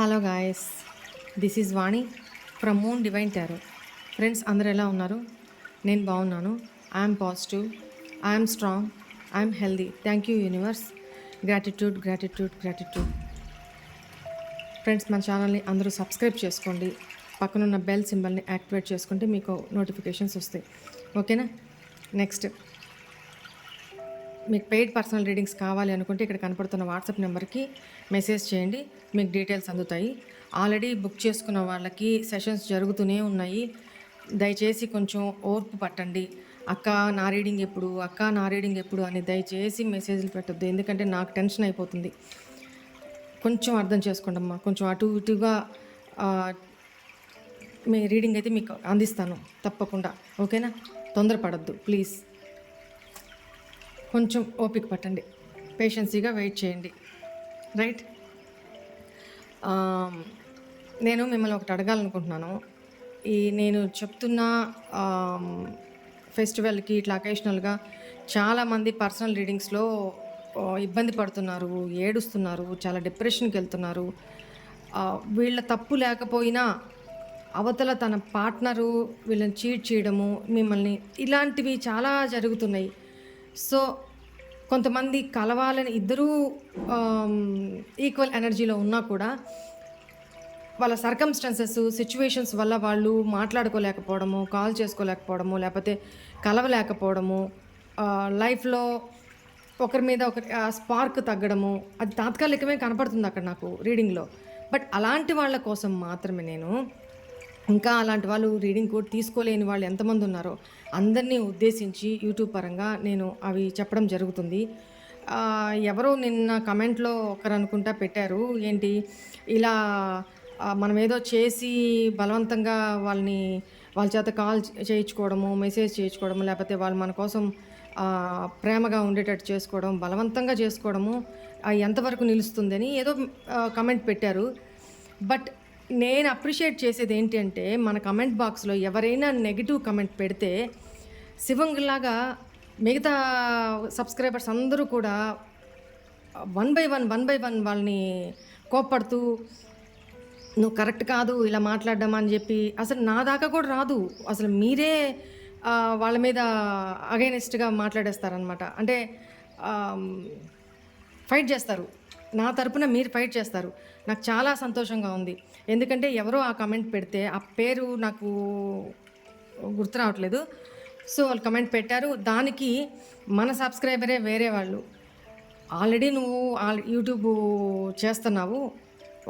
Hello guys, this is Vani from moon divine tarot. Friends అందరూ ఎలా ఉన్నారు? నేను బాగున్నాను. I'm positive, I'm strong, I'm healthy. Thank you universe. Gratitude gratitude gratitude. Friends మన ఛానల్ని అందరూ సబ్స్క్రైబ్ చేసుకోండి. పక్కనున్న బెల్ సింబల్ని యాక్టివేట్ చేసుకుంటే మీకు నోటిఫికేషన్స్ వస్తాయి. ఓకేనా? నెక్స్ట్, మీకు పెయిడ్ పర్సనల్ రీడింగ్స్ కావాలి అనుకుంటే ఇక్కడ కనపడుతున్న వాట్సాప్ నెంబర్కి మెసేజ్ చేయండి, మీకు డీటెయిల్స్ అందుతాయి. ఆల్రెడీ బుక్ చేసుకున్న వాళ్ళకి సెషన్స్ జరుగుతూనే ఉన్నాయి. దయచేసి కొంచెం ఓర్పు పట్టండి. అక్క నా రీడింగ్ ఎప్పుడు అని దయచేసి మెసేజ్లు పెట్టద్దు, ఎందుకంటే నాకు టెన్షన్ అయిపోతుంది. కొంచెం అర్థం చేసుకోండి అమ్మా. కొంచెం అటు ఇటుగా మీ రీడింగ్ అయితే మీకు అందిస్తాను తప్పకుండా. ఓకేనా? తొందరపడద్దు ప్లీజ్. కొంచెం ఓపిక పట్టండి, పేషెన్సీగా వెయిట్ చేయండి. రైట్? నేను మిమ్మల్ని ఒకటి అడగాలనుకుంటున్నాను. నేను చెప్తున్న ఫెస్టివల్కి ఇట్లా అకేషనల్గా చాలామంది పర్సనల్ రీడింగ్స్లో ఇబ్బంది పడుతున్నారు, ఏడుస్తున్నారు, చాలా డిప్రెషన్కి వెళ్తున్నారు. వీళ్ళ తప్పు లేకపోయినా అవతల తన పార్ట్నరు వీళ్ళని చీట్ చేయడము, మిమ్మల్ని ఇలాంటివి చాలా జరుగుతున్నాయి. సో కొంతమంది కలవాలని ఇద్దరూ ఈక్వల్ ఎనర్జీలో ఉన్నా కూడా వాళ్ళ సర్కమ్స్టాన్సెస్, సిచ్యువేషన్స్ వల్ల వాళ్ళు మాట్లాడుకోలేకపోవడము, కాల్ చేసుకోలేకపోవడము, లేకపోతే కలవలేకపోవడము, లైఫ్లో ఒకరి మీద ఒకరి స్పార్క్ తగ్గడము, అది తాత్కాలికమే కనపడుతుంది అక్కడ నాకు రీడింగ్లో. బట్ అలాంటి వాళ్ళ కోసం మాత్రమే నేను, ఇంకా అలాంటి వాళ్ళు రీడింగ్ కోడ్ తీసుకోలేని వాళ్ళు ఎంతమంది ఉన్నారో అందరినీ ఉద్దేశించి యూట్యూబ్ పరంగా నేను అవి చెప్పడం జరుగుతుంది. ఎవరో నిన్న కమెంట్లో ఒకరు అనుకుంటా పెట్టారు, ఏంటి ఇలా మనం ఏదో చేసి బలవంతంగా వాళ్ళ చేత కాల్ చేయించుకోవడము, మెసేజ్ చేయించుకోవడము, లేకపోతే వాళ్ళు మన కోసం ప్రేమగా ఉండేటట్టు చేసుకోవడం, బలవంతంగా చేసుకోవడము ఎంతవరకు నిలుస్తుందని ఏదో కమెంట్ పెట్టారు. బట్ నేను అప్రిషియేట్ చేసేది ఏంటి అంటే, మన కమెంట్ బాక్స్లో ఎవరైనా నెగిటివ్ కమెంట్ పెడితే శివంగిలాగా మిగతా సబ్స్క్రైబర్స్ అందరూ కూడా వన్ బై వన్ వాళ్ళని కోప్పడుతూ నువ్వు కరెక్ట్ కాదు ఇలా మాట్లాడడం అని చెప్పి, అసలు నా దాకా కూడా రాదు. అసలు మీరే వాళ్ళ మీద అగైనెస్ట్గా మాట్లాడేస్తారనమాట. అంటే ఫైట్ చేస్తారు, నా తరపున మీరు ఫైట్ చేస్తారు. నాకు చాలా సంతోషంగా ఉంది. ఎందుకంటే ఎవరో ఆ కమెంట్ పెడితే, ఆ పేరు నాకు గుర్తు రావట్లేదు, సో వాళ్ళు కమెంట్ పెట్టారు. దానికి మన సబ్స్క్రైబరే వేరే వాళ్ళు, ఆల్రెడీ నువ్వు యూట్యూబ్ చేస్తున్నావు,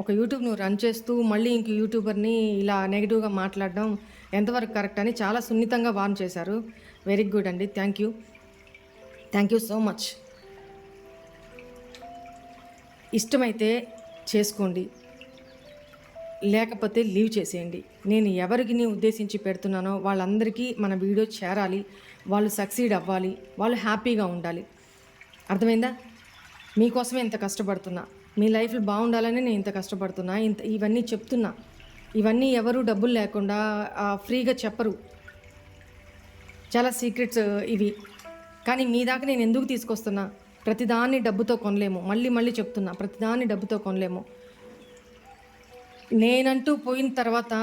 ఒక యూట్యూబ్ నువ్వు రన్ చేస్తూ మళ్ళీ ఇంక యూట్యూబర్ని ఇలా నెగిటివ్గా మాట్లాడడం ఎంతవరకు కరెక్ట్ అని చాలా సున్నితంగా వార్న్ చేశారు. వెరీ గుడ్ అండి, థ్యాంక్ యూ సో మచ్. ఇష్టమైతే చేసుకోండి, లేకపోతే లీవ్ చేసేయండి. నేను ఎవరికి ఉద్దేశించి పెడుతున్నానో వాళ్ళందరికీ మన వీడియో చేరాలి, వాళ్ళు సక్సీడ్ అవ్వాలి, వాళ్ళు హ్యాపీగా ఉండాలి. అర్థమైందా? మీకోసమే ఇంత కష్టపడుతున్నా, మీ లైఫ్లో బాగుండాలని నేను ఇంత కష్టపడుతున్నా, ఇవన్నీ చెప్తున్నా. ఇవన్నీ ఎవరు డబ్బులు లేకుండా ఫ్రీగా చెప్పరు, చాలా సీక్రెట్స్ ఇవి. కానీ మీ దాకా నేను ఎందుకు తీసుకొస్తున్నా? ప్రతిదాన్ని డబ్బుతో కొనలేము. మళ్ళీ చెప్తున్నా, ప్రతిదాన్ని డబ్బుతో కొనలేము. నేనంటూ పోయిన తర్వాత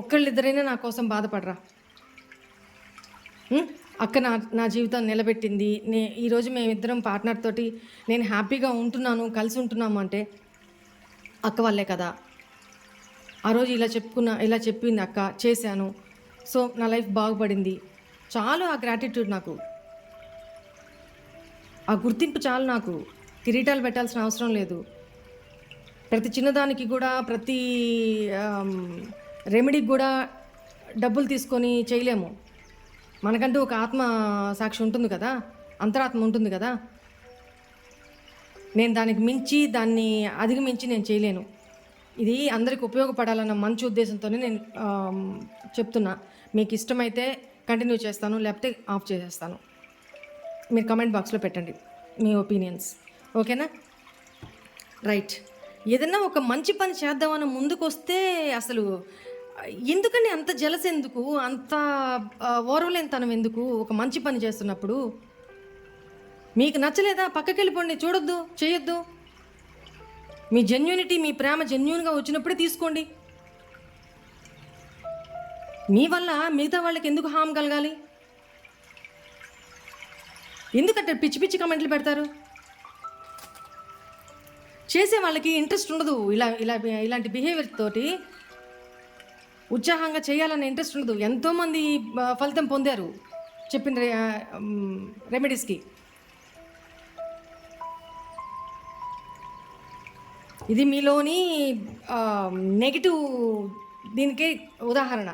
ఒక్కళ్ళిద్దరైనా నా కోసం బాధపడరా? అక్క నా జీవితం నిలబెట్టింది, ఈరోజు మేమిద్దరం పార్ట్నర్ తోటి నేను హ్యాపీగా ఉంటున్నాను, కలిసి ఉంటున్నాము అంటే అక్క వల్లే కదా. ఆ రోజు ఇలా చెప్పింది అక్క, చేశాను, సో నా లైఫ్ బాగుపడింది. చాలు ఆ గ్రాటిట్యూడ్ నాకు, ఆ గుర్తింపు చాలు నాకు. కిరీటాలు పెట్టాల్సిన అవసరం లేదు. ప్రతి చిన్నదానికి కూడా, ప్రతి రెమెడీకి కూడా డబ్బులు తీసుకొని చేయలేము. మనకంటూ ఒక ఆత్మ సాక్షి ఉంటుంది కదా, అంతరాత్మ ఉంటుంది కదా. నేను దాన్ని అధిగమించి నేను చేయలేను. ఇది అందరికి ఉపయోగపడాలన్న మంచి ఉద్దేశంతోనే నేను చెప్తున్నా. మీకు ఇష్టమైతే కంటిన్యూ చేస్తాను, లేకపోతే ఆఫ్ చేసేస్తాను. మీరు కమెంట్ బాక్స్లో పెట్టండి మీ ఒపీనియన్స్, ఓకేనా? రైట్. ఏదన్నా ఒక మంచి పని చేద్దామని ముందుకు వస్తే అసలు ఎందుకని అంత జలస ఎందుకు, అంత ఓర్వలేనితనం ఎందుకు? ఒక మంచి పని చేస్తున్నప్పుడు మీకు నచ్చలేదా? పక్కకి వెళ్ళిపోండి, చూడొద్దు, చేయొద్దు. మీ జెన్యూనిటీ, మీ ప్రేమ జెన్యూన్గా వచ్చినప్పుడే తీసుకోండి. మీ వల్ల మిగతా వాళ్ళకి ఎందుకు హామ్ కలగాలి? ఎందుకంటే పిచ్చి పిచ్చి కమెంట్లు పెడతారు. చేసే వాళ్ళకి ఇంట్రెస్ట్ ఉండదు. ఇలాంటి బిహేవియర్ తోటి ఉత్సాహంగా చేయాలనే ఇంట్రెస్ట్ ఉండదు. ఎంతోమంది ఫలితం పొందారు చెప్పిన రెమెడీస్కి. ఇది మీలోని నెగిటివ్ దీనికే ఉదాహరణ.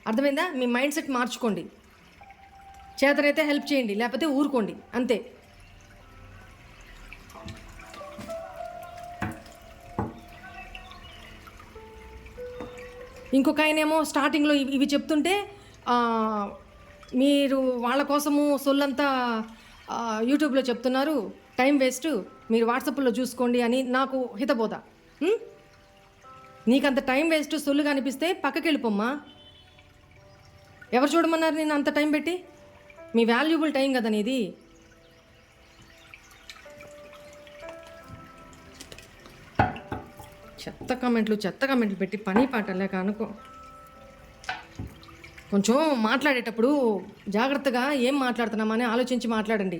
అర్థమైందా? మీ మైండ్ సెట్ మార్చుకోండి. చేతనైతే హెల్ప్ చేయండి, లేకపోతే ఊరుకోండి, అంతే. ఇంకొక ఆయనేమో స్టార్టింగ్లో ఇవి చెప్తుంటే మీరు వాళ్ళ కోసము సొల్లంతా యూట్యూబ్లో చెప్తున్నారు, టైం వేస్ట్, మీరు వాట్సాప్లో చూసుకోండి అని నాకు హితబోధ. నీకంత టైం వేస్ట్ సొల్లుగా అనిపిస్తే పక్కకి వెళ్ళిపోమ్మా. ఎవరు చూడమన్నారు నేను అంత టైం పెట్టి? మీ వాల్యుబుల్ టైం కదా నీది. చెత్త కామెంట్లు పెట్టి పని పాట లేక అనుకో. కొంచెం మాట్లాడేటప్పుడు జాగ్రత్తగా ఏం మాట్లాడుతున్నామని ఆలోచించి మాట్లాడండి.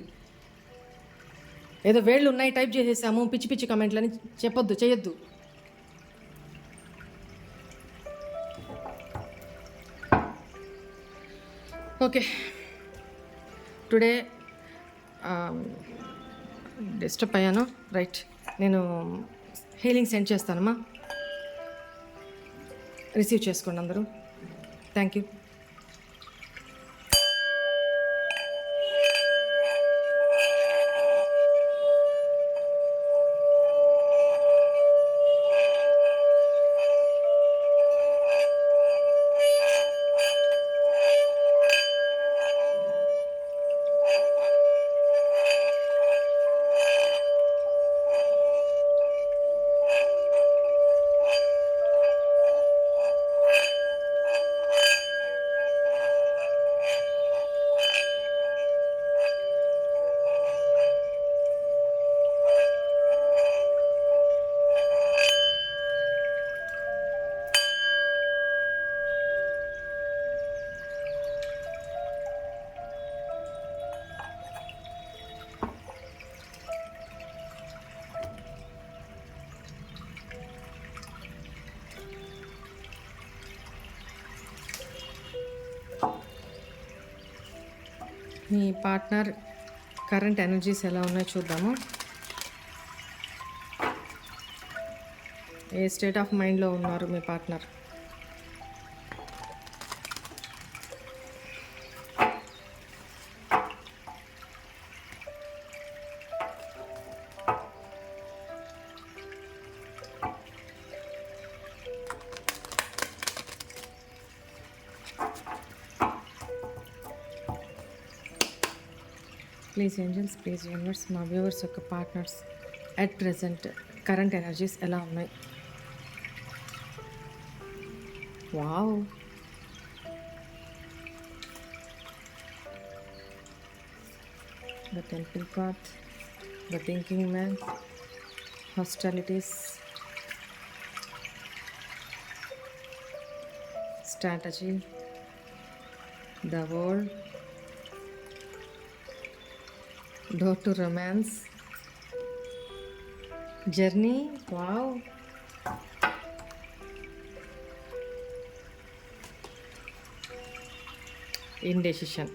ఏదో వేళ్ళు ఉన్నాయి టైప్ చేసేసాము పిచ్చి పిచ్చి కమెంట్లు అని చేయొద్దు. ఓకే, టుడే డిస్టర్బ్ అయ్యాను. రైట్, నేను హీలింగ్ సెండ్ చేస్తానమ్మా, రిసీవ్ చేసుకోండి అందరూ. Thank you. మీ పార్ట్నర్ కరెంట్ ఎనర్జీస్ ఎలా ఉన్నాయో చూద్దాము. ఏ స్టేట్ ఆఫ్ మైండ్లో ఉన్నారు మీ partner? Please angels, please universe, మా వ్యూవర్స్ యొక్క partners at present current energies ఎలా ఉన్నాయి? Wow, the temple path, the thinking man, hostilities, strategy, the world, door to romance, journey, wow, indecision,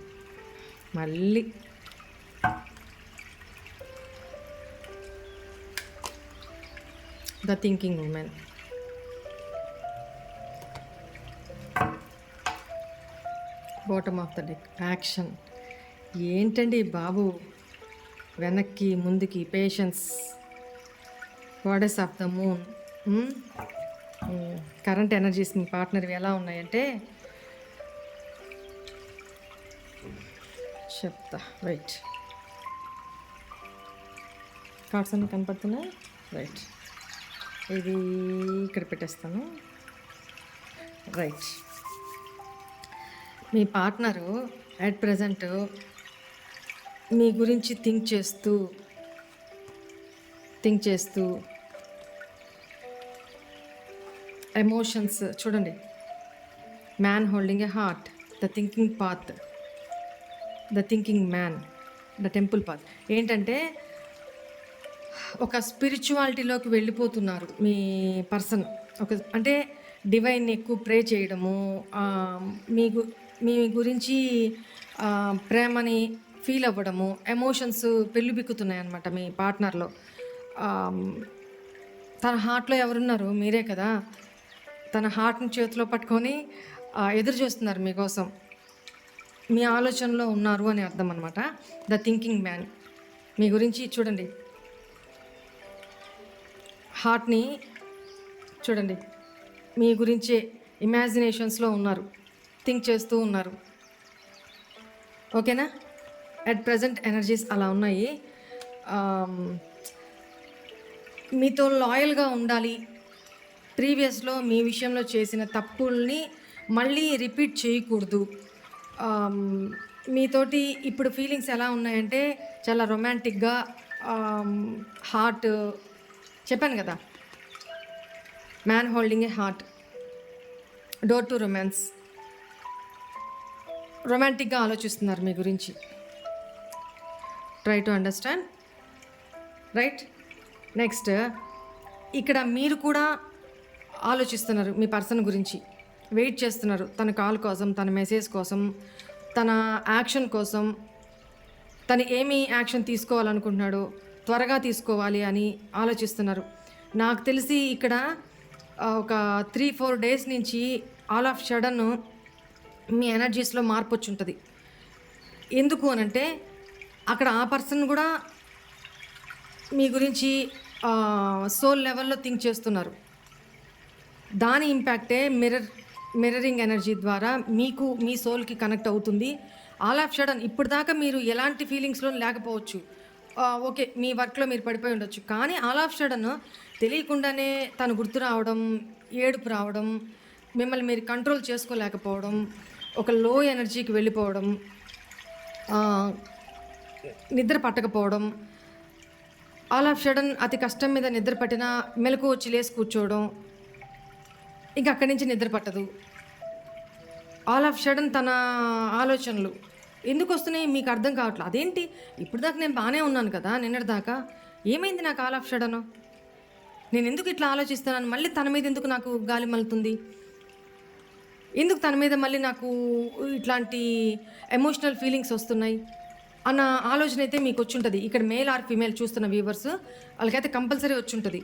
మళ్ళీ the thinking woman, bottom of the deck, action. ఏంటండి బాబు, వెనక్కి ముందుకి patience, goddess of the moon. Current energies మీ పార్ట్నర్వి ఎలా ఉన్నాయంటే చెప్తా. రైట్, కార్డ్స్ అన్నీ కనపడుతున్నాయి. రైట్, ఇది ఇక్కడ పెట్టేస్తాను. రైట్, మీ పార్ట్నరు అట్ ప్రజెంట్ మీ గురించి థింక్ చేస్తూ ఎమోషన్స్ చూడండి. Man holding a heart, the thinking path, the thinking man, the temple path. ఏంటంటే ఒక స్పిరిచువాలిటీలోకి వెళ్ళిపోతున్నారు మీ పర్సన్. అంటే డివైన్ ఎక్కువ ప్రే చేయడము, మీకు మీ గురించి ప్రేమని ఫీల్ అవ్వడము, ఎమోషన్స్ పెళ్ళిబిక్కుతున్నాయి అన్నమాట మీ పార్ట్నర్లో. తన హార్ట్లో ఎవరున్నారు? మీరే కదా. తన హార్ట్ని చేతిలో పట్టుకొని ఎదురు చూస్తున్నారు మీకోసం. మీ ఆలోచనలో ఉన్నారు అని అర్థం అనమాట. ద థింకింగ్ మ్యాన్ మీ గురించి చూడండి. హార్ట్ని చూడండి, మీ గురించే ఇమాజినేషన్స్లో ఉన్నారు, థింక్ చేస్తూ ఉన్నారు. ఓకేనా? అట్ ప్రజెంట్ ఎనర్జీస్ అలా ఉన్నాయి. మీతో లాయల్గా ఉండాలి. ప్రీవియస్లో మీ విషయంలో చేసిన తప్పుల్ని మళ్ళీ రిపీట్ చేయకూడదు. మీతోటి ఇప్పుడు ఫీలింగ్స్ ఎలా ఉన్నాయంటే చాలా రొమాంటిక్గా, హార్ట్ చెప్పాను కదా, man holding a heart, door to romance, రొమాంటిక్గా ఆలోచిస్తున్నారు మీ గురించి. Try to understand, right? Next, ఇక్కడ మీరు కూడా ఆలోచిస్తున్నారు మీ పర్సన్ గురించి, వెయిట్ చేస్తున్నారు తన కాల్ కోసం, తన మెసేజ్ కోసం, తన యాక్షన్ కోసం. తను ఏమి యాక్షన్ తీసుకోవాలనుకుంటున్నాడో త్వరగా తీసుకోవాలి అని ఆలోచిస్తున్నారు. నాకు తెలిసి ఇక్కడ ఒక 3-4 డేస్ నుంచి ఆల్ ఆఫ్ సడన్ మీ ఎనర్జీస్లో మార్పు వచ్చి ఉంటుంది. ఎందుకు అనంటే అక్కడ ఆ పర్సన్ కూడా మీ గురించి సోల్ లెవెల్లో థింక్ చేస్తున్నారు. దాని ఇంపాక్టే మిర్రరింగ్ ఎనర్జీ ద్వారా మీకు మీ సోల్కి కనెక్ట్ అవుతుంది. ఆల్ ఆఫ్ సడన్ ఇప్పుడు దాకా మీరు ఎలాంటి ఫీలింగ్స్లో లేకపోవచ్చు, ఓకే మీ వర్క్లో మీరు పడిపోయి ఉండొచ్చు, కానీ ఆల్ ఆఫ్ సడన్ తెలియకుండానే తను గుర్తు రావడం, ఏడుపు రావడం, మిమ్మల్ని మీరు కంట్రోల్ చేసుకోలేకపోవడం, ఒక లో ఎనర్జీకి వెళ్ళిపోవడం, నిద్ర పట్టకపోవడం, ఆల్ ఆఫ్ సడన్ అతి కష్టం మీద నిద్ర పట్టినా మెలకు వచ్చి లేసి కూర్చోవడం, ఇంకా అక్కడి నుంచి నిద్ర పట్టదు. ఆల్ ఆఫ్ సడన్ తన ఆలోచనలు ఎందుకు వస్తున్నాయి మీకు అర్థం కావట్లేదు. అదేంటి ఇప్పుడు దాకా నేను బాగానే ఉన్నాను కదా, నిన్నటి దాకా ఏమైంది నాకు ఆల్ ఆఫ్ సడన్, నేను ఎందుకు ఇట్లా ఆలోచిస్తున్నాను, మళ్ళీ తన మీద ఎందుకు నాకు గాలి మలుతుంది, ఎందుకు తన మీద మళ్ళీ నాకు ఇట్లాంటి ఎమోషనల్ ఫీలింగ్స్ వస్తున్నాయి అన్న ఆలోచన అయితే మీకు వచ్చి ఉంటుంది. ఇక్కడ మేల్ ఆర్ ఫీమేల్ చూస్తున్న వ్యూవర్స్ వాళ్ళకైతే కంపల్సరీ వచ్చి ఉంటుంది.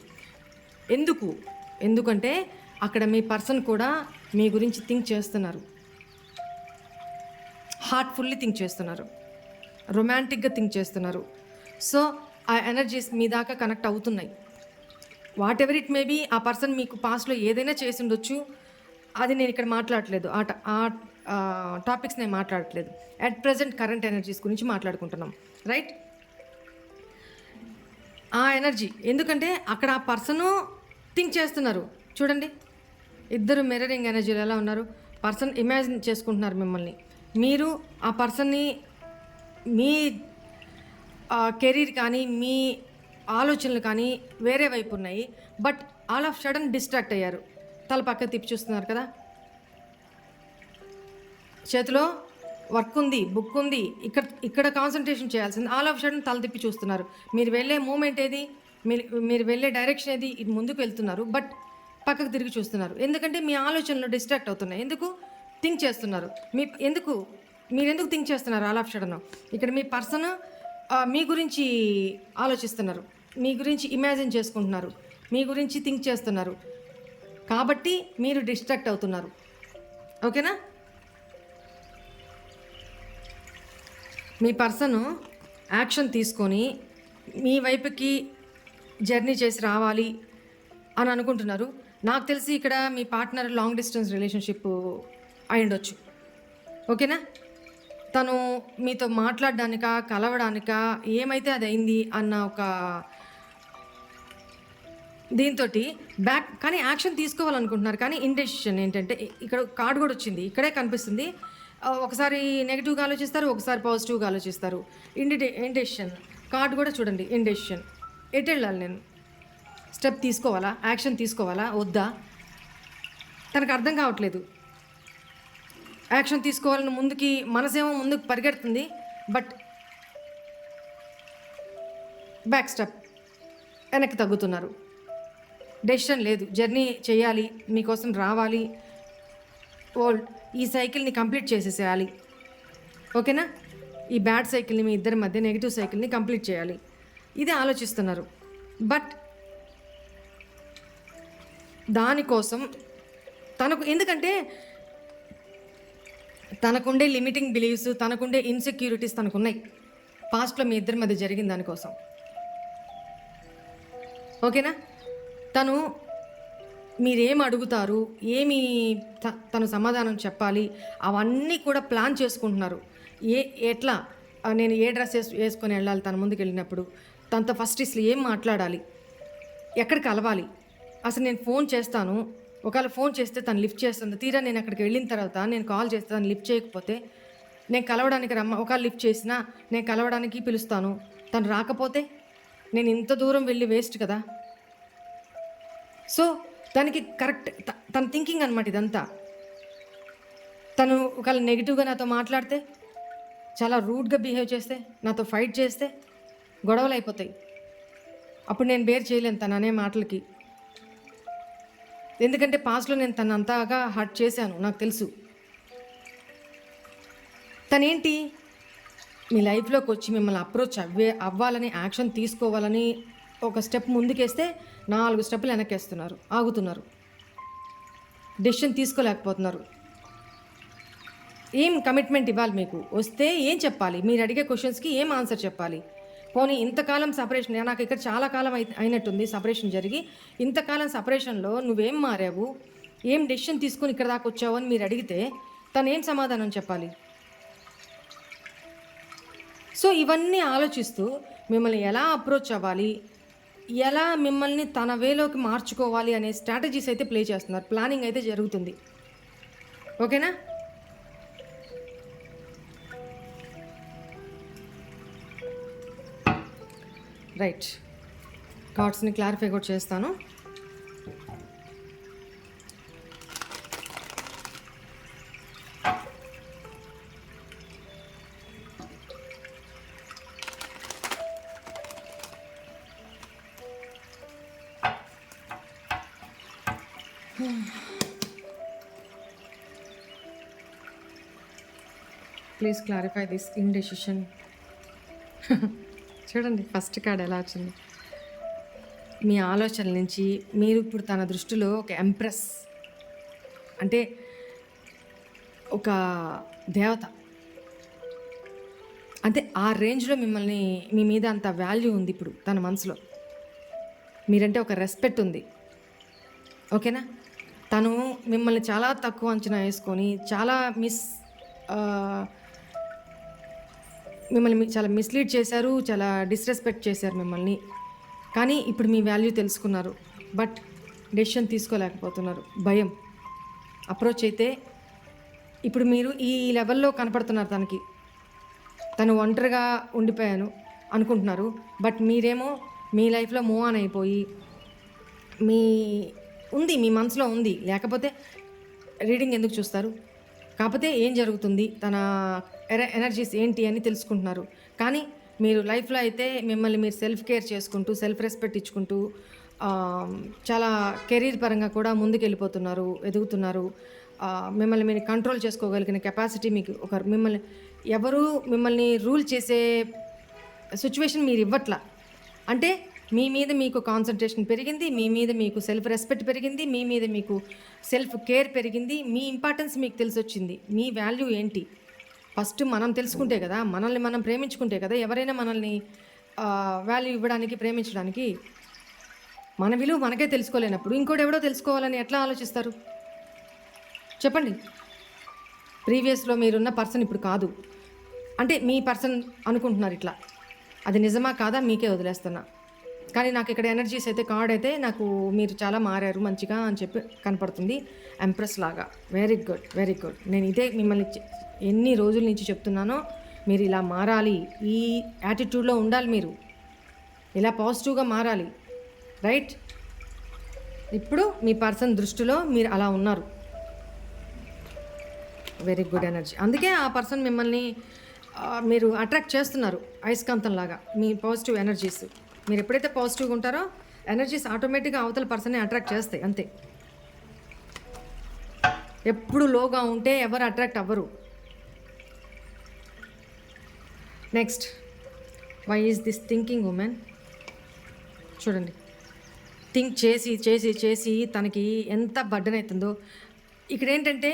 ఎందుకంటే అక్కడ మీ పర్సన్ కూడా మీ గురించి థింక్ చేస్తున్నారు, హార్ట్ఫుల్లీ థింక్ చేస్తున్నారు, రొమాంటిక్గా థింక్ చేస్తున్నారు. సో ఆ ఎనర్జీస్ మీ దాకా కనెక్ట్ అవుతున్నాయి. Whatever it may be, ఆ పర్సన్ మీకు పాస్ట్లో ఏదైనా చేసి ఉండొచ్చు, అది నేను ఇక్కడ మాట్లాడట్లేదు. ఆ టాపిక్స్ నేను మాట్లాడట్లేదు. అట్ ప్రజెంట్ కరెంట్ ఎనర్జీస్ గురించి మాట్లాడుకుంటున్నాం, రైట్? ఆ ఎనర్జీ ఎందుకంటే అక్కడ ఆ పర్సను థింక్ చేస్తున్నారు. చూడండి, ఇద్దరు మిర్రరింగ్ ఎనర్జీలు ఎలా ఉన్నారు. పర్సన్ ఇమాజిన్ చేసుకుంటున్నారు మిమ్మల్ని, మీరు ఆ పర్సన్ని, మీ కెరీర్ కానీ మీ ఆలోచనలు కానీ వేరే వైపు ఉన్నాయి. But all of sudden distract అయ్యారు. తల పక్క తిప్పి చూస్తున్నారు కదా, చేతిలో వర్క్ ఉంది, బుక్ ఉంది, ఇక్కడ కాన్సన్ట్రేషన్ చేయాల్సింది. ఆల్ ఆఫ్ సడన్ తల తిప్పి చూస్తున్నారు. మీరు వెళ్ళే మూమెంట్ ఏది, మీరు వెళ్ళే డైరెక్షన్ ఏది, ఇది ముందుకు వెళ్తున్నారు బట్ పక్కకు తిరిగి చూస్తున్నారు. ఎందుకంటే మీ ఆలోచనలు డిస్ట్రాక్ట్ అవుతున్నాయి. ఎందుకు థింక్ చేస్తున్నారు, మీరు ఎందుకు థింక్ చేస్తున్నారు ఆల్ ఆఫ్ సడన్? ఇక్కడ మీ పర్సన్ మీ గురించి ఆలోచిస్తున్నారు, మీ గురించి ఇమాజిన్ చేసుకుంటున్నారు, మీ గురించి థింక్ చేస్తున్నారు, కాబట్టి మీరు డిస్ట్రాక్ట్ అవుతున్నారు. ఓకేనా? మీ పర్సన్ యాక్షన్ తీసుకొని మీ వైపుకి జర్నీ చేసి రావాలి అని అనుకుంటున్నారు. నాకు తెలిసి ఇక్కడ మీ పార్ట్నర్ లాంగ్ డిస్టెన్స్ రిలేషన్షిప్ అయి ఉండొచ్చు. ఓకేనా? తను మీతో మాట్లాడడానికా, కలవడానికా, ఏమైతే అది అయింది అన్న ఒక దీంతో బ్యాక్, కానీ యాక్షన్ తీసుకోవాలనుకుంటున్నారు. కానీ ఇండెసిషన్ ఏంటంటే ఇక్కడ కార్డు కూడా వచ్చింది, ఇక్కడే కనిపిస్తుంది. ఒకసారి నెగిటివ్గా ఆలోచిస్తారు, ఒకసారి పాజిటివ్గా ఆలోచిస్తారు. ఇండెసిషన్ కార్డు కూడా చూడండి. ఇండెసిషన్, ఎటు వెళ్ళాలి, నేను స్టెప్ తీసుకోవాలా, యాక్షన్ తీసుకోవాలా వద్దా, తనకు అర్థం కావట్లేదు. యాక్షన్ తీసుకోవాలని ముందుకి మనసేమో ముందుకు పరిగెడుతుంది, బట్ బ్యాక్ స్టెప్ వెనక్కి తగ్గుతున్నారు. డెసిషన్ లేదు, జర్నీ చేయాలి, మీకోసం రావాలి, ఈ సైకిల్ని కంప్లీట్ చేసేసేయాలి. ఓకేనా? ఈ బ్యాడ్ సైకిల్ని, మీ ఇద్దరి మధ్య నెగిటివ్ సైకిల్ని కంప్లీట్ చేయాలి, ఇది ఆలోచిస్తున్నారు. బట్ దానికోసం ఎందుకంటే తనకుండే లిమిటింగ్ బిలీవ్స్, తనకుండే ఇన్సెక్యూరిటీస్ తనకున్నాయి, పాస్ట్లో మీ ఇద్దరి మధ్య జరిగిన దానికోసం. ఓకేనా? తను మీరేం అడుగుతారు, ఏమి తను సమాధానం చెప్పాలి, అవన్నీ కూడా ప్లాన్ చేసుకుంటున్నారు. ఎట్లా నేను ఏ డ్రెస్ వేసుకొని వెళ్ళాలి, తన ముందుకు వెళ్ళినప్పుడు తనతో ఫస్ట్ ఇసలు ఏం మాట్లాడాలి, ఎక్కడికి కలవాలి, అసలు నేను ఫోన్ చేస్తాను, ఒకవేళ ఫోన్ చేస్తే తను లిఫ్ట్ చేస్తుంది, తీరా నేను అక్కడికి వెళ్ళిన తర్వాత నేను కాల్ చేస్తే తను లిఫ్ట్ చేయకపోతే నేను కలవడానికి ఒకవేళ లిఫ్ట్ చేసినా నేను కలవడానికి పిలుస్తాను, తను రాకపోతే నేను ఇంత దూరం వెళ్ళి వేస్ట్ కదా. సో దానికి కరెక్ట్ తన థింకింగ్ అనమాట ఇదంతా. తను ఒకవేళ నెగిటివ్గా నాతో మాట్లాడితే, చాలా రూడ్గా బిహేవ్ చేస్తే, నాతో ఫైట్ చేస్తే గొడవలు అయిపోతాయి. అప్పుడు నేను బేర్ చేయలేను తను అనే మాటలకి. ఎందుకంటే పాస్ట్లో నేను తను అంతగా హర్ట్ చేశాను, నాకు తెలుసు. తనేంటి మీ లైఫ్లోకి వచ్చి మిమ్మల్ని అప్రోచ్ అవ్వాలని, యాక్షన్ తీసుకోవాలని ఒక స్టెప్ ముందుకేస్తే 4 స్టెప్పులు వెనక్కేస్తున్నారు, ఆగుతున్నారు, డెసిషన్ తీసుకోలేకపోతున్నారు. ఏం కమిట్మెంట్ ఇవ్వాలి మీకు? వస్తే ఏం చెప్పాలి? మీరు అడిగే క్వశ్చన్స్కి ఏం ఆన్సర్ చెప్పాలి? పోనీ ఇంతకాలం సపరేషన్, నాకు ఇక్కడ చాలా కాలం అయినట్టుంది సపరేషన్ జరిగి, ఇంతకాలం సపరేషన్లో నువ్వేం మారావు, ఏం డెసిషన్ తీసుకుని ఇక్కడ దాకా వచ్చావు అని మీరు అడిగితే తను ఏం సమాధానం చెప్పాలి? సో ఇవన్నీ ఆలోచిస్తూ మిమ్మల్ని ఎలా అప్రోచ్ అవ్వాలి, ఎలా మిమ్మల్ని తన వేలోకి మార్చుకోవాలి అనే స్ట్రాటజీస్ అయితే ప్లే చేస్తున్నారు, ప్లానింగ్ అయితే జరుగుతుంది. ఓకేనా? రైట్, కార్డ్స్ని క్లారిఫై కూడా చేస్తాను. Please clarify this indecision. చూడండి ఫస్ట్ కార్డ్ ఎలా వచ్చింది. మీ ఆలోచనల నుంచి మీరు ఇప్పుడు తన దృష్టిలో ఒక ఎంప్రెస్, అంటే ఒక దేవత, అంటే ఆ రేంజ్లో మిమ్మల్ని, మీ మీద అంత వాల్యూ ఉంది ఇప్పుడు తన మనసులో. మీరంటే ఒక రెస్పెక్ట్ ఉంది. ఓకేనా? తను మిమ్మల్ని చాలా తక్కువ అంచనా వేసుకొని మిమ్మల్ని చాలా మిస్లీడ్ చేశారు, చాలా డిస్రెస్పెక్ట్ చేశారు మిమ్మల్ని. కానీ ఇప్పుడు మీ వాల్యూ తెలుసుకున్నారు, బట్ డెసిషన్ తీసుకోలేకపోతున్నారు, భయం. అప్రోచ్ అయితే ఇప్పుడు మీరు ఈ లెవెల్లో కనపడుతున్నారు తనకి. తను ఒంటరిగా ఉండిపోయాను అనుకుంటున్నారు, బట్ మీరేమో మీ లైఫ్లో మూవ్ ఆన్ అయిపోయి మీ మనసులో ఉంది. లేకపోతే రీడింగ్ ఎందుకు చూస్తారు? కాకపోతే ఏం జరుగుతుంది, తన ఎనర్జీస్ ఏంటి అని తెలుసుకుంటున్నారు. కానీ మీరు లైఫ్లో అయితే మిమ్మల్ని మీరు సెల్ఫ్ కేర్ చేసుకుంటూ, సెల్ఫ్ రెస్పెక్ట్ ఇచ్చుకుంటూ, చాలా కెరీర్ పరంగా కూడా ముందుకు వెళ్ళిపోతున్నారు, ఎదుగుతున్నారు. మిమ్మల్ని మీరు కంట్రోల్ చేసుకోగలిగిన కెపాసిటీ మీకు, మిమ్మల్ని రూల్ చేసే సిచ్యువేషన్ మీరు ఇవ్వట్లా. అంటే మీ మీద మీకు కాన్సన్ట్రేషన్ పెరిగింది, మీ మీద మీకు సెల్ఫ్ రెస్పెక్ట్ పెరిగింది, మీ మీద మీకు సెల్ఫ్ కేర్ పెరిగింది, మీ ఇంపార్టెన్స్ మీకు తెలిసొచ్చింది, మీ వాల్యూ ఏంటి. ఫస్ట్ మనం తెలుసుకుంటే కదా, మనల్ని మనం ప్రేమించుకుంటే కదా ఎవరైనా మనల్ని వాల్యూ ఇవ్వడానికి, ప్రేమించడానికి. మన విలువ మనకే తెలుసుకోలేనప్పుడు ఇంకోటి ఎవడో తెలుసుకోవాలని ఎట్లా ఆలోచిస్తారు చెప్పండి? ప్రీవియస్లో మీరున్న పర్సన్ ఇప్పుడు కాదు, అంటే మీ పర్సన్ అనుకుంటున్నారు ఇట్లా. అది నిజమా కాదా మీకే వదిలేస్తున్నా. కానీ నాకు ఇక్కడ ఎనర్జీస్ అయితే, కార్డ్ అయితే నాకు మీరు చాలా మారారు మంచిగా అని చెప్పి కనపడుతుంది, ఎంప్రెస్ లాగా. Very good, very good. నేను ఇదే మిమ్మల్ని ఎన్ని రోజుల నుంచి చెప్తున్నానో, మీరు ఇలా మారాలి, ఈ యాటిట్యూడ్లో ఉండాలి, మీరు ఇలా పాజిటివ్గా మారాలి. రైట్? ఇప్పుడు మీ పర్సన్ దృష్టిలో మీరు అలా ఉన్నారు. Very good energy. అందుకే ఆ పర్సన్ మిమ్మల్ని మీరు అట్రాక్ట్ చేస్తున్నారు అయస్కాంతంలాగా. మీ పాజిటివ్ ఎనర్జీస్ మీరు ఎప్పుడైతే పాజిటివ్గా ఉంటారో ఎనర్జీస్ ఆటోమేటిక్గా అవతల పర్సన్ని అట్రాక్ట్ చేస్తాయి అంతే. ఎప్పుడు లోగా ఉంటే ఎవరు అట్రాక్ట్ అవ్వరు. Next, why is this thinking woman? చూడండి, థింక్ చేసి చేసి చేసి తనకి ఎంత బర్డెన్ అవుతుందో. ఇక్కడ ఏంటంటే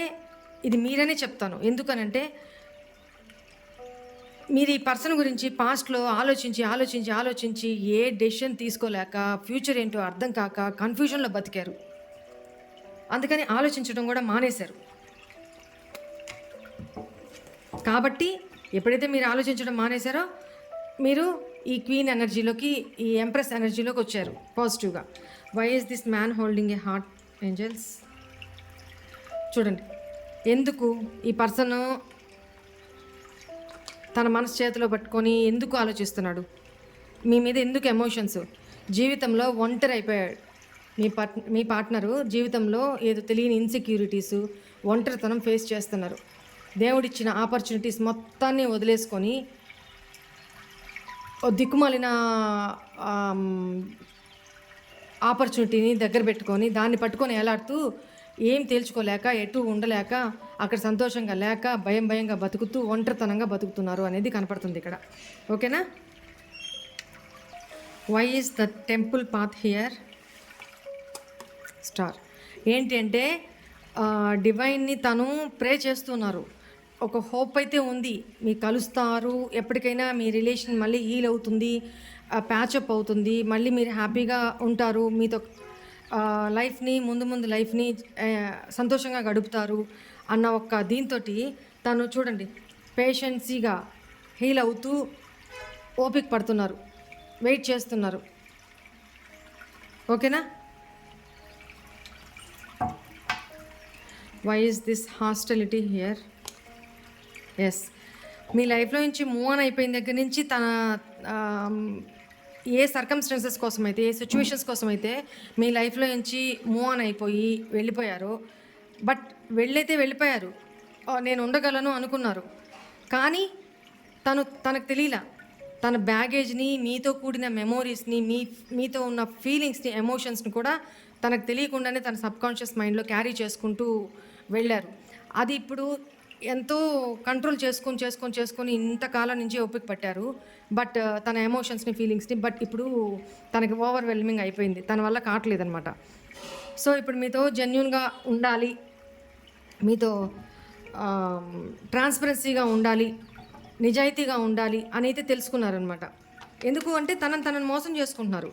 ఇది మీరనే చెప్తాను. ఎందుకనంటే మీరు ఈ పర్సన్ గురించి పాస్ట్లో ఆలోచించి ఆలోచించి ఆలోచించి ఏ డెసిషన్ తీసుకోలేక ఫ్యూచర్ ఏంటో అర్థం కాక కన్ఫ్యూజన్లో బతికారు. అందుకని ఆలోచించడం కూడా మానేశారు. కాబట్టి ఎప్పుడైతే మీరు ఆలోచించడం మానేశారో మీరు ఈ క్వీన్ ఎనర్జీలోకి, ఈ ఎంప్రెస్ ఎనర్జీలోకి వచ్చారు పాజిటివ్గా. Why is this man holding a heart? Angels చూడండి, ఎందుకు ఈ పర్సన్ తన మనసు చేతిలో పట్టుకొని ఎందుకు ఆలోచిస్తున్నాడు? మీ మీద ఎందుకు ఎమోషన్స్? జీవితంలో ఒంటరి అయిపోయాడు మీ పార్ట్నరు. జీవితంలో ఏదో తెలియని ఇన్సెక్యూరిటీసు, ఒంటరితనం ఫేస్ చేస్తున్నారు. దేవుడిచ్చిన ఆపర్చునిటీస్ మొత్తాన్ని వదిలేసుకొని దిక్కుమాలిన ఆపర్చునిటీని దగ్గర పెట్టుకొని దాన్ని పట్టుకొని ఎలాడుతూ ఏం తేల్చుకోలేక, ఎటు ఉండలేక, అక్కడ సంతోషంగా లేక, భయం భయంగా బతుకుతూ ఒంటరితనంగా బతుకుతున్నారు అనేది కనపడుతుంది ఇక్కడ. ఓకేనా? Why is the temple path here? Star. ఏంటి అంటే డివైన్ని తను ప్రే చేస్తున్నారు. ఒక హోప్ అయితే ఉంది, మీరు కలుస్తారు, ఎప్పటికైనా మీ రిలేషన్ మళ్ళీ హీల్ అవుతుంది, ప్యాచప్ అవుతుంది, మళ్ళీ మీరు హ్యాపీగా ఉంటారు, మీతో లైఫ్ని ముందు లైఫ్ని సంతోషంగా గడుపుతారు అన్న ఒక దీంతో తను చూడండి పేషెన్సీగా హీల్ అవుతూ ఓపిక పడుతున్నారు, వెయిట్ చేస్తున్నారు. ఓకేనా? Why is this hostility here? Yes, మీ లైఫ్లో నుంచి మూవ్ ఆన్ అయిపోయిన దగ్గర నుంచి తన ఏ సర్కమ్స్టాన్సెస్ కోసం అయితే, ఏ సిచ్యువేషన్స్ కోసం అయితే మీ లైఫ్లో నుంచి మూవ్ ఆన్ అయిపోయి వెళ్ళిపోయారో, బట్ వెళ్ళిపోయారు, నేను ఉండగలను అనుకున్నారు. కానీ తనకు తెలియలా తన బ్యాగేజ్ని, మీతో కూడిన మెమోరీస్ని, మీతో ఉన్న ఫీలింగ్స్ని, ఎమోషన్స్ని కూడా తనకు తెలియకుండానే తన సబ్కాన్షియస్ మైండ్లో క్యారీ చేసుకుంటూ వెళ్ళారు. అది ఇప్పుడు ఎంతో కంట్రోల్ చేసుకొని ఇంతకాలం నుంచి ఓపిక పట్టారు. బట్ తన ఎమోషన్స్ని, ఫీలింగ్స్ని, బట్ ఇప్పుడు తనకి ఓవర్వెల్మింగ్ అయిపోయింది, తన వల్ల కావట్లేదనమాట. సో ఇప్పుడు మీతో జెన్యూన్గా ఉండాలి, మీతో ట్రాన్స్పరెన్సీగా ఉండాలి, నిజాయితీగా ఉండాలి అని అయితే తెలుసుకున్నారనమాట. ఎందుకు అంటే తనని మోసం చేసుకుంటున్నారు.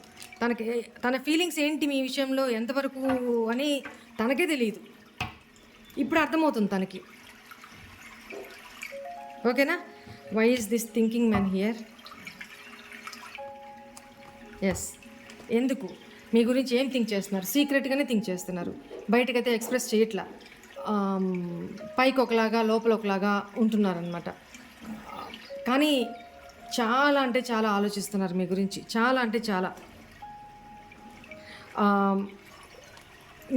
తన ఫీలింగ్స్ ఏంటి మీ విషయంలో ఎంతవరకు అని తనకే తెలియదు. ఇప్పుడు అర్థమవుతుంది తనకి. ఓకేనా? Why is this thinking man here? Yes, ఎందుకు మీ గురించి ఏం థింక్ చేస్తున్నారు? సీక్రెట్గానే థింక్ చేస్తున్నారు, బయటకైతే ఎక్స్ప్రెస్ చేయట్లా. పైకి ఒకలాగా లోపల ఒకలాగా ఉంటున్నారనమాట. కానీ చాలా అంటే చాలా ఆలోచిస్తున్నారు మీ గురించి, చాలా అంటే చాలా.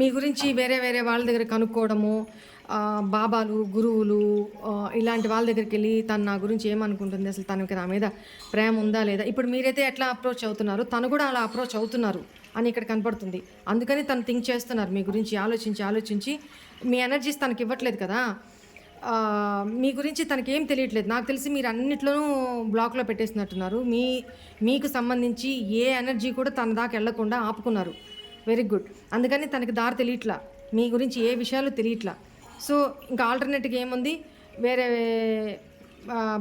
మీ గురించి వేరే వాళ్ళ దగ్గర కనుక్కోవడము, బాబాలు, గురువులు, ఇలాంటి వాళ్ళ దగ్గరికి వెళ్ళి తను నా గురించి ఏమనుకుంటుంది, అసలు తనకి నా మీద ప్రేమ ఉందా లేదా, ఇప్పుడు మీరైతే ఎట్లా అప్రోచ్ అవుతున్నారు తను కూడా అలా అప్రోచ్ అవుతున్నారు అని ఇక్కడ కనపడుతుంది. అందుకని తను థింక్ చేస్తున్నారు మీ గురించి, ఆలోచించి మీ ఎనర్జీస్ తనకి ఇవ్వట్లేదు కదా. మీ గురించి తనకి ఏం తెలియట్లేదు. నాకు తెలిసి మీరు అన్నిట్లోనూ బ్లాక్లో పెట్టేసినట్టున్నారు. మీకు సంబంధించి ఏ ఎనర్జీ కూడా తన దాకా వెళ్లకుండా ఆపుకున్నారు. Very good. అందుకని తనకి దారి తెలియట్లా, మీ గురించి ఏ విషయాలు తెలియట్లా. సో ఇంకా ఆల్టర్నేట్గా ఏముంది, వేరే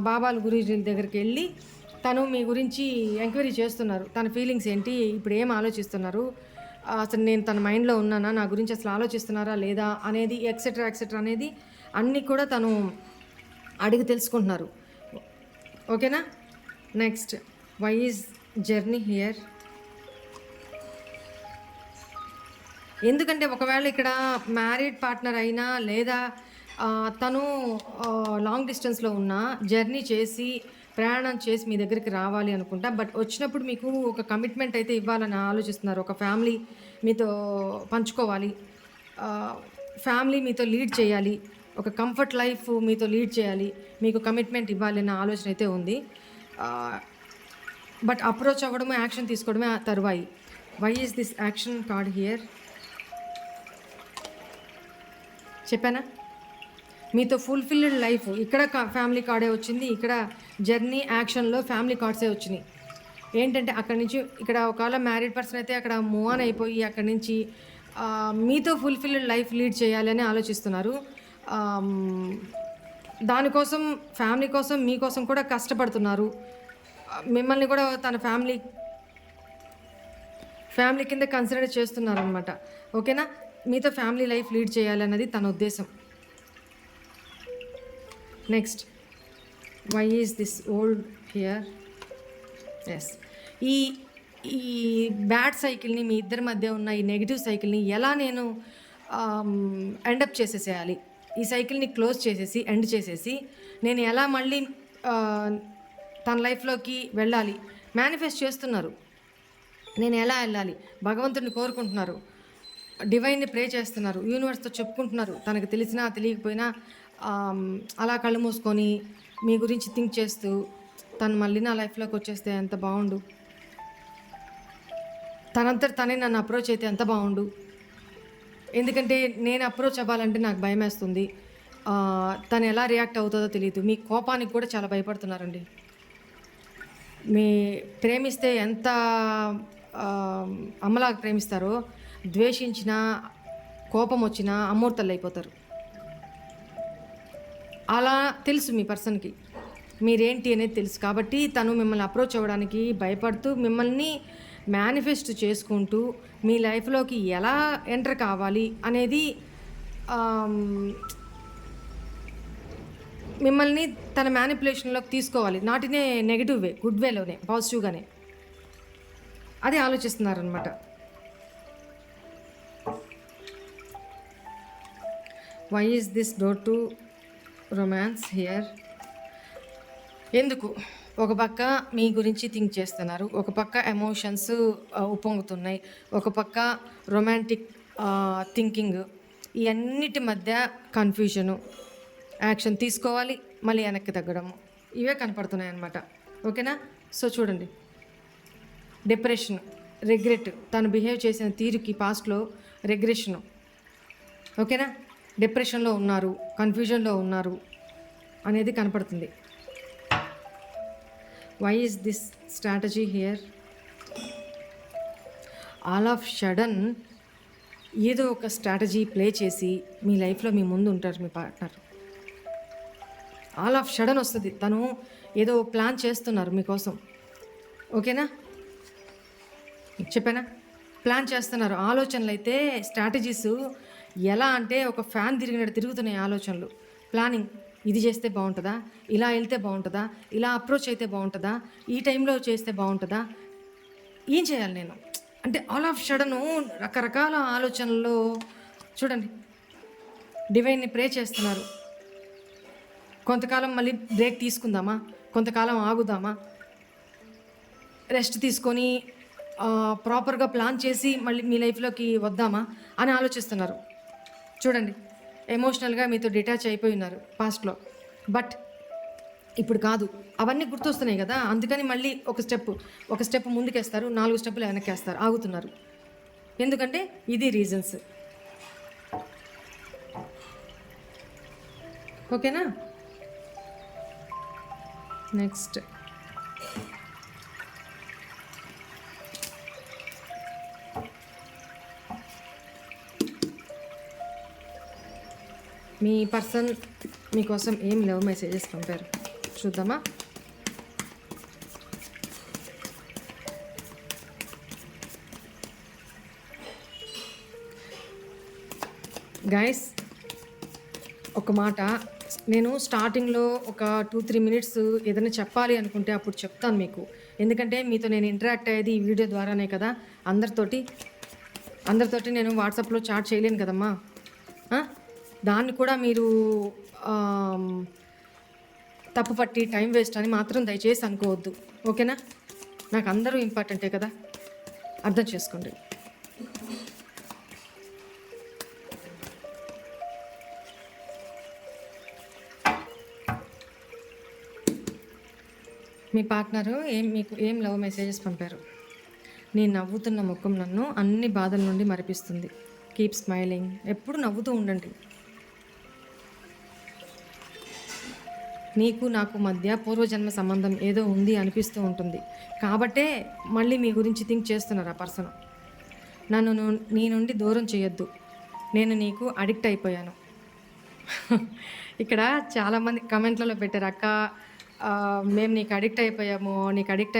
బాబాల గురుజీ దగ్గరికి వెళ్ళి తను మీ గురించి ఎంక్వైరీ చేస్తున్నారు. తన ఫీలింగ్స్ ఏంటి, ఇప్పుడు ఏం ఆలోచిస్తున్నారు, అసలు నేను తన మైండ్లో ఉన్నానా, నా గురించి అసలు ఆలోచిస్తున్నారా లేదా అనేది ఎక్సెట్రా అనేది అన్నీ కూడా తను అడిగి తెలుసుకుంటున్నారు. ఓకేనా? Next, why is journey here? ఎందుకంటే ఒకవేళ ఇక్కడ మ్యారీడ్ పార్ట్నర్ అయినా లేదా తను లాంగ్ డిస్టెన్స్లో ఉన్న జర్నీ చేసి ప్రయాణం చేసి మీ దగ్గరికి రావాలి అనుకుంటా. బట్ వచ్చినప్పుడు మీకు ఒక కమిట్మెంట్ అయితే ఇవ్వాలని ఆలోచిస్తున్నారు. ఒక ఫ్యామిలీ మీతో పంచుకోవాలి, ఫ్యామిలీ మీతో లీడ్ చేయాలి. ఒక కంఫర్ట్ లైఫ్ మీతో లీడ్ చేయాలి, మీకు కమిట్మెంట్ ఇవ్వాలి అన్న ఆలోచన అయితే ఉంది. బట్ అప్రోచ్ అవ్వడము, యాక్షన్ తీసుకోవడమే తరువాయి. Why is this action card here? చెప్పానా? మీతో ఫుల్ఫిల్డ్ లైఫ్. ఇక్కడ ఫ్యామిలీ కార్డే వచ్చింది, ఇక్కడ జర్నీ యాక్షన్లో ఫ్యామిలీ కార్డ్సే వచ్చినాయి. ఏంటంటే అక్కడి నుంచి ఇక్కడ ఒకవేళ మ్యారీడ్ పర్సన్ అయితే అక్కడ మూవ్ ఆన్ అయిపోయి అక్కడి నుంచి మీతో ఫుల్ఫిల్డ్ లైఫ్ లీడ్ చేయాలి అని ఆలోచిస్తున్నారు. దానికోసం, ఫ్యామిలీ కోసం, మీకోసం కూడా కష్టపడుతున్నారు. మిమ్మల్ని కూడా తన ఫ్యామిలీ కింద కన్సిడర్ చేస్తున్నారు అనమాట. ఓకేనా? మీతో ఫ్యామిలీ లైఫ్ లీడ్ చేయాలన్నది తన ఉద్దేశం. Next, why is this old here? Yes, ఈ బ్యాడ్ సైకిల్ని, మీ ఇద్దరి మధ్య ఉన్న ఈ నెగిటివ్ సైకిల్ని ఎలా నేను ఎండప్ చేసేసేయాలి, ఈ సైకిల్ని క్లోజ్ చేసేసి, ఎండ్ చేసేసి నేను ఎలా మళ్ళీ తన లైఫ్లోకి వెళ్ళాలి మేనిఫెస్ట్ చేస్తున్నారు. నేను ఎలా వెళ్ళాలి, భగవంతుడిని కోరుకుంటున్నారు, డివైన్ని ప్రే చేస్తున్నారు, యూనివర్స్తో చెప్పుకుంటున్నారు. తనకు తెలిసినా తెలియకపోయినా అలా కళ్ళు మూసుకొని మీ గురించి థింక్ చేస్తూ తను మళ్ళీ నా లైఫ్లోకి వచ్చేస్తే ఎంత బాగుండు, తనంతట తనే నన్ను అప్రోచ్ అయితే ఎంత బాగుండు. ఎందుకంటే నేను అప్రోచ్ అవ్వాలంటే నాకు భయం వేస్తుంది, తను ఎలా రియాక్ట్ అవుతుందో తెలియదు. మీ కోపానికి కూడా చాలా భయపడుతున్నారండి. మీ ప్రేమిస్తే ఎంత అమ్మలాగా ప్రేమిస్తారో, ద్వేషించినా, కోపం వచ్చినా అమూర్తలు అయిపోతారు. అలా తెలుసు మీ పర్సన్కి మీరేంటి అనేది తెలుసు. కాబట్టి తను మిమ్మల్ని అప్రోచ్ అవ్వడానికి భయపడుతూ, మిమ్మల్ని మేనిఫెస్ట్ చేసుకుంటూ మీ లైఫ్లోకి ఎలా ఎంటర్ కావాలి అనేది, మిమ్మల్ని తన మ్యానిపులేషన్లోకి తీసుకోవాలి. Not in a negative way, good వేలోనే, పాజిటివ్గానే అది ఆలోచిస్తున్నారనమాట. Why is this door to romance here? ఎందుకు? ఒక పక్క మీ గురించి థింక్ చేస్తున్నారు, ఒక పక్క ఎమోషన్స్ ఉప్పొంగుతున్నాయి, ఒక పక్క రొమాంటిక్ థింకింగ్. ఈ అన్నిటి మధ్య కన్ఫ్యూజను, యాక్షన్ తీసుకోవాలి, మళ్ళీ వెనక్కి తగ్గడము, ఇవే కనపడుతున్నాయి అన్నమాట. ఓకేనా? సో చూడండి, డిప్రెషన్, రిగ్రెట్, తను బిహేవ్ చేసిన తీరుకి పాస్ట్లో రిగ్రెషను. ఓకేనా? డిప్రెషన్లో ఉన్నారు, కన్ఫ్యూజన్లో ఉన్నారు అనేది కనపడుతుంది. Why is this strategy here? All of sudden ఏదో ఒక స్ట్రాటజీ ప్లే చేసి మీ లైఫ్లో మీ ముందు ఉంటారు మీ పార్ట్నర్. ఆల్ ఆఫ్ సడన్ వస్తుంది, తను ఏదో ప్లాన్ చేస్తున్నారు మీకోసం. ఓకేనా? చెప్పానా? ప్లాన్ చేస్తున్నారు. ఆలోచనలు అయితే, స్ట్రాటజీస్ ఎలా అంటే ఒక ఫ్యాన్ తిరిగినట్టు తిరుగుతున్నాయి ఆలోచనలు. ప్లానింగ్, ఇది చేస్తే బాగుంటుందా, ఇలా వెళ్తే బాగుంటుందా, ఇలా అప్రోచ్ అయితే బాగుంటుందా, ఈ టైంలో చేస్తే బాగుంటుందా, ఏం చేయాలి నేను అంటే ఆల్ ఆఫ్ సడను రకరకాల ఆలోచనల్లో. చూడండి, డివైన్ని ప్రే చేస్తున్నారు. కొంతకాలం మళ్ళీ బ్రేక్ తీసుకుందామా, కొంతకాలం ఆగుదామా, రెస్ట్ తీసుకొని ప్రాపర్గా ప్లాన్ చేసి మళ్ళీ మీ లైఫ్లోకి వద్దామా అని ఆలోచిస్తున్నారు. చూడండి, ఎమోషనల్గా మీతో డిటాచ్ అయిపోయి ఉన్నారు పాస్ట్లో. బట్ ఇప్పుడు కాదు, అవన్నీ గుర్తొస్తున్నాయి కదా, అందుకని మళ్ళీ ఒక స్టెప్ ముందుకేస్తారు, 4 స్టెప్పులు వెనక్కేస్తారు, ఆగుతున్నారు. ఎందుకంటే ఇది రీజన్స్. ఓకేనా? నెక్స్ట్, మీ పర్సన్ మీకోసం ఏం లవ్ మెసేజెస్ పంపారు చూద్దామా? గైస్, ఒక మాట నేను స్టార్టింగ్లో ఒక 2-3 మినిట్స్ ఏదైనా చెప్పాలి అనుకుంటే అప్పుడు చెప్తాను మీకు. ఎందుకంటే మీతో నేను ఇంటరాక్ట్ అయ్యేది ఈ వీడియో ద్వారానే కదా. అందరితోటి నేను వాట్సాప్లో చాట్ చేయలేను కదమ్మా. దాన్ని కూడా మీరు తప్పుపట్టి టైం వేస్ట్ అని మాత్రం దయచేసి అనుకోవద్దు. ఓకేనా? నాకు అందరూ ఇంపార్టెంటే కదా, అర్థం చేసుకోండి. మీ పార్ట్నరు మీకు ఏం లవ్ మెసేజెస్ పంపారు? నీ నవ్వుతున్న ముఖం నన్ను అన్ని బాధల నుండి మరిపిస్తుంది. Keep smiling. ఎప్పుడు నవ్వుతూ ఉండండి. నీకు నాకు మధ్య పూర్వజన్మ సంబంధం ఏదో ఉంది అనిపిస్తూ ఉంటుంది. కాబట్టే మళ్ళీ మీ గురించి థింక్ చేస్తున్నారు ఆ పర్సన్. నన్ను నీ నుండి దూరం చేయొద్దు. నేను నీకు అడిక్ట్ అయిపోయాను. ఇక్కడ చాలామంది కమెంట్లలో పెట్టారు, అక్క మేము నీకు అడిక్ట్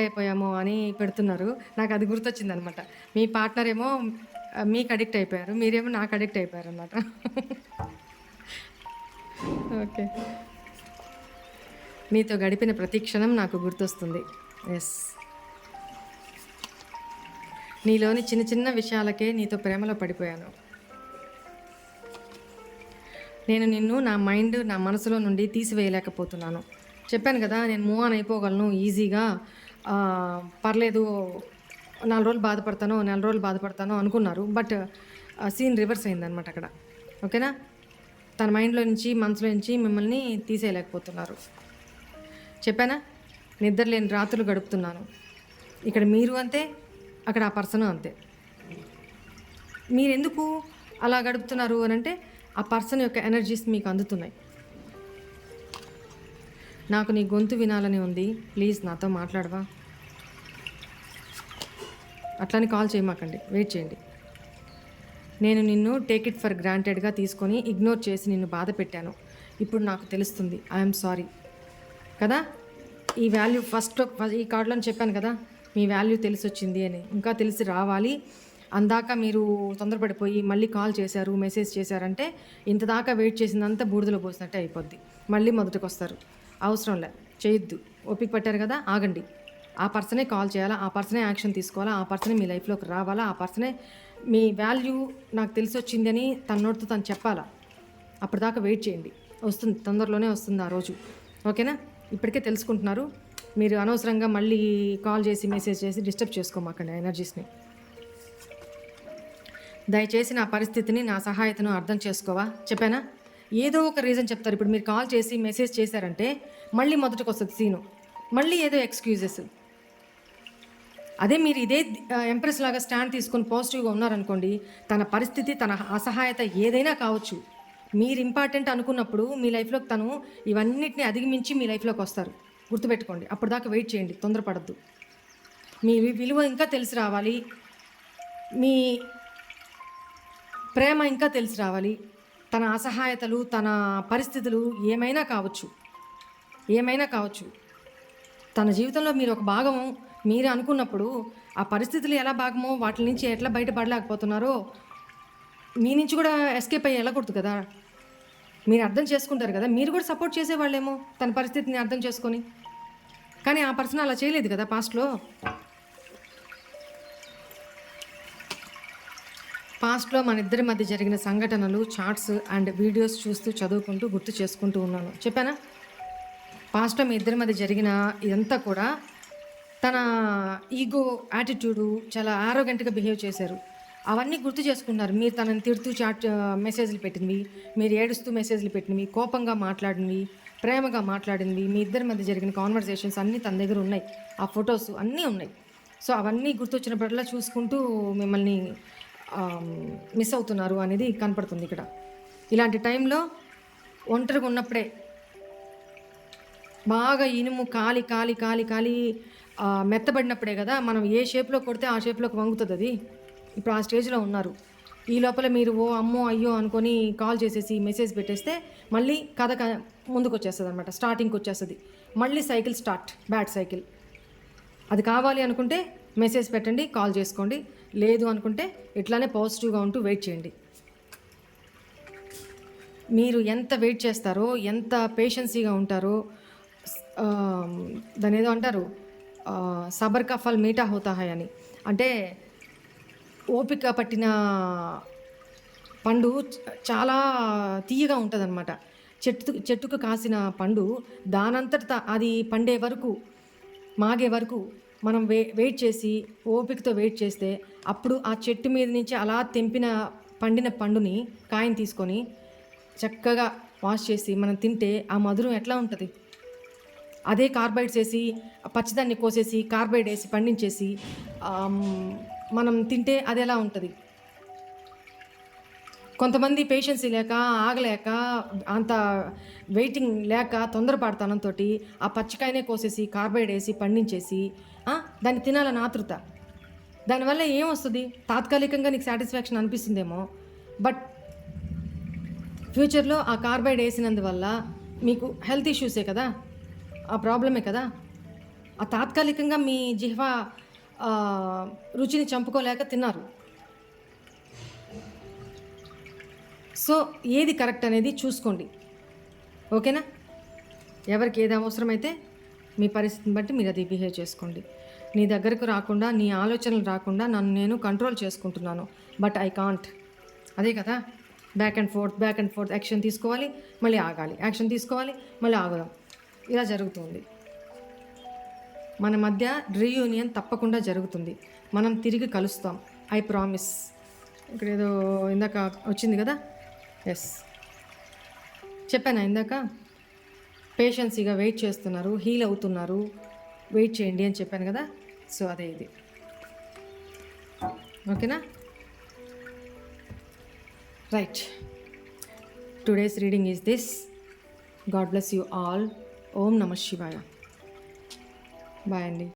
అయిపోయాము అని పెడుతున్నారు. నాకు అది గుర్తొచ్చింది అనమాట. మీ పార్ట్నర్ ఏమో మీకు అడిక్ట్ అయిపోయారు, మీరేమో నాకు అడిక్ట్ అయిపోయారు అనమాట. ఓకే. నీతో గడిపిన ప్రతి క్షణం నాకు గుర్తొస్తుంది. ఎస్, నీలోని చిన్న చిన్న విషయాలకే నీతో ప్రేమలో పడిపోయాను. నేను నిన్ను నా మైండ్, నా మనసులో నుండి తీసివేయలేకపోతున్నాను. చెప్పాను కదా, నేను మూవ్ ఆన్ అయిపోగలను ఈజీగా. పర్లేదు, 4 రోజులు బాధపడతాను అనుకున్నారు. బట్ సీన్ రివర్స్ అయిందనమాట అక్కడ. ఓకేనా? తన మైండ్లో నుంచి, మనసులో నుంచి మిమ్మల్ని తీసేయలేకపోతున్నారు. చెప్పానా? నిద్రలేని రాత్రులు గడుపుతున్నాను. ఇక్కడ మీరు అంతే, అక్కడ ఆ పర్సన్ అంతే. మీరెందుకు అలా గడుపుతున్నారు అని అంటే, ఆ పర్సన్ యొక్క ఎనర్జీస్ మీకు అందుతున్నాయి. నాకు నీ గొంతు వినాలని ఉంది, ప్లీజ్ నాతో మాట్లాడవా? అట్లని కాల్ చేయమాకండి, వెయిట్ చేయండి. నేను నిన్ను టేక్ ఇట్ ఫర్ గ్రాంటెడ్గా తీసుకొని ఇగ్నోర్ చేసి నిన్ను బాధ పెట్టాను. ఇప్పుడు నాకు తెలుస్తుంది, ఐఎమ్ సారీ. కదా, ఈ వాల్యూ ఈ కార్డులో చెప్పాను కదా, మీ వాల్యూ తెలిసి వచ్చింది అని. ఇంకా తెలిసి రావాలి. అందాక మీరు తొందరపడిపోయి మళ్ళీ కాల్ చేశారు, మెసేజ్ చేశారంటే ఇంతదాకా వెయిట్ చేసిందంతా బూడిదలో పోసినట్టే అయిపోద్ది. మళ్ళీ మొదటికి వస్తారు. అవసరంలే, చేయొద్దు. ఓపిక పట్టారు కదా, ఆగండి. ఆ పర్సనే కాల్ చేయాలా, ఆ పర్సనే యాక్షన్ తీసుకోవాలా, ఆ పర్సనే మీ లైఫ్లోకి రావాలా, ఆ పర్సనే మీ వాల్యూ నాకు తెలిసి వచ్చిందని తన నోటితో తను చెప్పాలా. అప్పటిదాకా వెయిట్ చేయండి, వస్తుంది, తొందరలోనే వస్తుంది ఆ రోజు. ఓకేనా? ఇప్పటికే తెలుసుకుంటున్నారు. మీరు అనవసరంగా మళ్ళీ కాల్ చేసి మెసేజ్ చేసి డిస్టర్బ్ చేసుకోమాకండి ఎనర్జీస్ని. దయచేసి నా పరిస్థితిని, నా సహాయతను అర్థం చేసుకోవా? చెప్పానా? ఏదో ఒక రీజన్ చెప్తారు. ఇప్పుడు మీరు కాల్ చేసి మెసేజ్ చేశారంటే మళ్ళీ మొదటికి వస్తుంది సీను, మళ్ళీ ఏదో ఎక్స్క్యూజెస్. అదే మీరు ఇదే ఎంప్రెస్ లాగా స్టాండ్ తీసుకొని పాజిటివ్గా ఉన్నారనుకోండి, తన పరిస్థితి, తన అసహాయత ఏదైనా కావచ్చు, మీరు ఇంపార్టెంట్ అనుకున్నప్పుడు మీ లైఫ్లోకి తను ఇవన్నిటిని అధిగమించి మీ లైఫ్లోకి వస్తారు. గుర్తుపెట్టుకోండి. అప్పటిదాకా వెయిట్ చేయండి, తొందరపడద్దు. మీ విలువ ఇంకా తెలిసి రావాలి, మీ ప్రేమ ఇంకా తెలిసి రావాలి. తన అసహాయతలు, తన పరిస్థితులు ఏమైనా కావచ్చు, తన జీవితంలో మీరు ఒక భాగము మీరు అనుకున్నప్పుడు ఆ పరిస్థితులు ఎలా భాగమో వాటి నుంచి ఎట్లా బయటపడలేకపోతున్నారో మీ నుంచి కూడా ఎస్కేప్ అయ్యి వెళ్ళకూడదు కదా. మీరు అర్థం చేసుకుంటారు కదా, మీరు కూడా సపోర్ట్ చేసేవాళ్ళేమో తన పరిస్థితిని అర్థం చేసుకొని. కానీ ఆ పర్సన్ అలా చేయలేదు కదా పాస్ట్లో. మన ఇద్దరి మధ్య జరిగిన సంఘటనలు, చాట్స్ అండ్ వీడియోస్ చూస్తూ, చదువుకుంటూ, గుర్తు చేసుకుంటూ ఉన్నాను. చెప్పానా? పాస్ట్లో మీ ఇద్దరి మధ్య జరిగిన ఇదంతా కూడా తన ఈగో, యాటిట్యూడు, చాలా ఆరోగెంట్గా బిహేవ్ చేశారు. అవన్నీ గుర్తు చేసుకున్నారు. మీరు తనని తిడుతూ మెసేజ్లు పెట్టినవి, మీరు ఏడుస్తూ మెసేజ్లు పెట్టినవి, కోపంగా మాట్లాడినవి, ప్రేమగా మాట్లాడినవి, మీ ఇద్దరి మధ్య జరిగిన కాన్వర్సేషన్స్ అన్నీ తన దగ్గర ఉన్నాయి. ఆ ఫొటోస్ అన్నీ ఉన్నాయి. సో అవన్నీ గుర్తొచ్చినప్పుడల్లా చూసుకుంటూ మిమ్మల్ని మిస్ అవుతున్నారు అనేది కనపడుతుంది ఇక్కడ. ఇలాంటి టైంలో ఒంటరిగా ఉన్నప్పుడే బాగా ఇనుము కాలి కాలి కాలి కాలి మెత్తబడినప్పుడే కదా మనం ఏ షేప్లో కొడితే ఆ షేప్లోకి వంగుతుంది అది. ఇప్పుడు ఆ స్టేజ్లో ఉన్నారు. ఈ లోపల మీరు ఓ అమ్మో అయ్యో అనుకొని కాల్ చేసేసి మెసేజ్ పెట్టేస్తే మళ్ళీ కథ ముందుకు వచ్చేస్తుంది అనమాట, స్టార్టింగ్కి వచ్చేస్తుంది. మళ్ళీ సైకిల్ స్టార్ట్, బ్యాడ్ సైకిల్. అది కావాలి అనుకుంటే మెసేజ్ పెట్టండి, కాల్ చేసుకోండి. లేదు అనుకుంటే ఇట్లానే పాజిటివ్గా ఉంటూ వెయిట్ చేయండి. మీరు ఎంత వెయిట్ చేస్తారో, ఎంత పేషెన్సీగా ఉంటారో, దాని ఏదో అంటారు సబర్ కా ఫల్ మీఠా హోతా హై అని. అంటే ఓపిక పట్టిన పండు చాలా తీయగా ఉంటుంది అనమాట. చెట్టుకు కాసిన పండు దానంతట అది పండే వరకు, మాగే వరకు మనం వెయిట్ చేసి ఓపికతో వెయిట్ చేస్తే అప్పుడు ఆ చెట్టు మీద నుంచి అలా పండిన పండుని, కాయని తీసుకొని చక్కగా వాష్ చేసి మనం తింటే ఆ మధురం ఎట్లా ఉంటుంది? అదే కార్బైడ్స్ వేసి పచ్చిదాన్ని కోసేసి కార్బైడ్ వేసి పండించేసి మనం తింటే అది ఎలా ఉంటుంది? కొంతమంది పేషెన్సీ లేక, ఆగలేక, అంత వెయిటింగ్ లేక తొందరపాటుతనంతో ఆ పచ్చికాయనే కోసేసి కార్బైడ్ వేసి పండించేసి దాన్ని తినాలని ఆతృత. దానివల్ల ఏమొస్తుంది? తాత్కాలికంగా నీకు సాటిస్ఫాక్షన్ అనిపిస్తుందేమో, బట్ ఫ్యూచర్లో ఆ కార్బైడ్ వేసినందువల్ల మీకు హెల్త్ ఇష్యూసే కదా, ఆ ప్రాబ్లమే కదా. ఆ తాత్కాలికంగా మీ జిహ్వ రుచిని చంపుకోలేక తిన్నారు. సో ఏది కరెక్ట్ అనేది చూసుకోండి, ఓకేనా? ఎవరికి ఏది అవసరమైతే మీ పరిస్థితిని బట్టి మీరు అది బిహేవ్ చేసుకోండి. నీ దగ్గరకు రాకుండా, నీ ఆలోచనలు రాకుండా నన్ను నేను కంట్రోల్ చేసుకుంటున్నాను, బట్ ఐ కాంట్. అదే కదా, బ్యాక్ అండ్ ఫోర్త్ యాక్షన్ తీసుకోవాలి, మళ్ళీ ఆగాలి, యాక్షన్ తీసుకోవాలి, మళ్ళీ ఆగుదాం, ఇలా జరుగుతుంది. మన మధ్య రీయూనియన్ తప్పకుండా జరుగుతుంది. మనం తిరిగి కలుస్తాం, ఐ ప్రామిస్. ఇక్కడ ఏదో ఇందాక వచ్చింది కదా, ఎస్ చెప్పానా ఇందాక, పేషెన్సీగా వెయిట్ చేస్తున్నారు, హీల్ అవుతున్నారు, వెయిట్ చేయండి అని చెప్పాను కదా. సో అదే ఇది, ఓకేనా? Right, today's reading is this. God bless you all. ఓం నమః శివాయ. బాయ్ అండి.